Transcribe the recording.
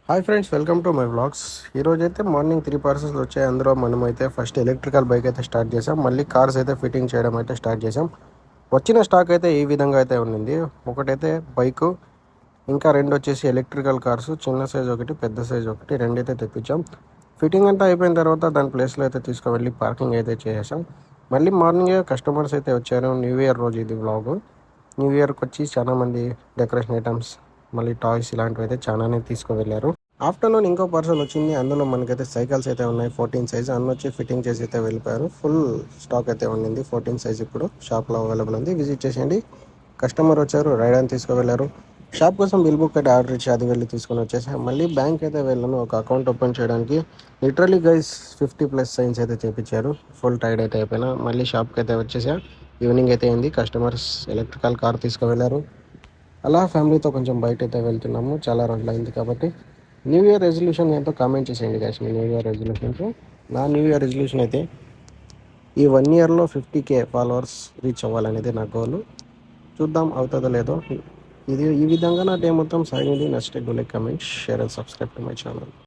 Hi friends, welcome to my vlogs. ఈరోజు అయితే morning 3 parcels వచ్చాయి. అందులో మనమైతే ఫస్ట్ ఎలక్ట్రికల్ బైక్ అయితే స్టార్ట్ చేసాం. మళ్ళీ కార్స్ అయితే ఫిట్టింగ్ చేయడం అయితే స్టార్ట్ చేసాం. వచ్చిన స్టాక్ అయితే ఈ విధంగా అయితే ఉండింది. ఒకటైతే బైకు, ఇంకా రెండు వచ్చేసి ఎలక్ట్రికల్ కార్స్, చిన్న సైజ్ ఒకటి, పెద్ద సైజ్ ఒకటి, రెండైతే తెప్పించాం. ఫిట్టింగ్ అంతా అయిపోయిన తర్వాత దాని ప్లేస్లో అయితే తీసుకువెళ్ళి పార్కింగ్ అయితే చేసాం. మళ్ళీ మార్నింగే కస్టమర్స్ అయితే వచ్చారు. న్యూ ఇయర్ రోజు ఇది వ్లాగ్. న్యూ ఇయర్కి వచ్చి చాలామంది డెకరేషన్ ఐటమ్స్, మళ్ళీ టాయ్స్ ఇలాంటివి అయితే చాలానే తీసుకువెళ్ళారు. ఆఫ్టర్నూన్ ఇంకో పార్సల్ వచ్చింది. అందులో మనకైతే సైకిల్స్ అయితే ఉన్నాయి. 14 సైజ్ అన్న వచ్చి ఫిట్టింగ్ చేసి అయితే వెళ్ళిపోయారు. ఫుల్ స్టాక్ అయితే ఉండింది. 14 సైజ్ ఇప్పుడు షాప్లో అవైలబుల్ ఉంది. విజిట్ చేసేయండి. కస్టమర్ వచ్చారు, రైడ్ అని తీసుకువెళ్ళారు. షాప్ కోసం బిల్ బుక్ అయితే ఆర్డర్ ఇచ్చి అది వెళ్ళి తీసుకొని వచ్చేసాం. మళ్ళీ బ్యాంక్ అయితే వెళ్ళాను ఒక అకౌంట్ ఓపెన్ చేయడానికి. లిటరలీ గైస్ 50+ సైన్స్ అయితే చేపించారు. ఫుల్ టైర్డ్ అయితే అయిపోయినా మళ్ళీ షాప్కి అయితే వచ్చేసా. ఈవినింగ్ అయితే అయింది. కస్టమర్స్ ఎలక్ట్రికల్ కార్ తీసుకువెళ్ళారు. అలా ఫ్యామిలీతో కొంచెం బయట అయితే వెళ్తున్నాము. చాలా రోజులు అయింది కాబట్టి. న్యూ ఇయర్ రెజల్యూషన్ ఏంటో కామెంట్ చేసేయండి గాయస్. మీ న్యూ ఇయర్ రెజల్యూషన్తో నా న్యూ ఇయర్ రెజల్యూషన్ అయితే ఈ 1 ఇయర్లో 50K ఫాలోవర్స్ రీచ్ అవ్వాలనేది నా గోల్. చూద్దాం అవుతుందో లేదో. ఈ విధంగా నా డే మొత్తం సాగింది. నచ్చితే do like, comment, share and subscribe to my channel.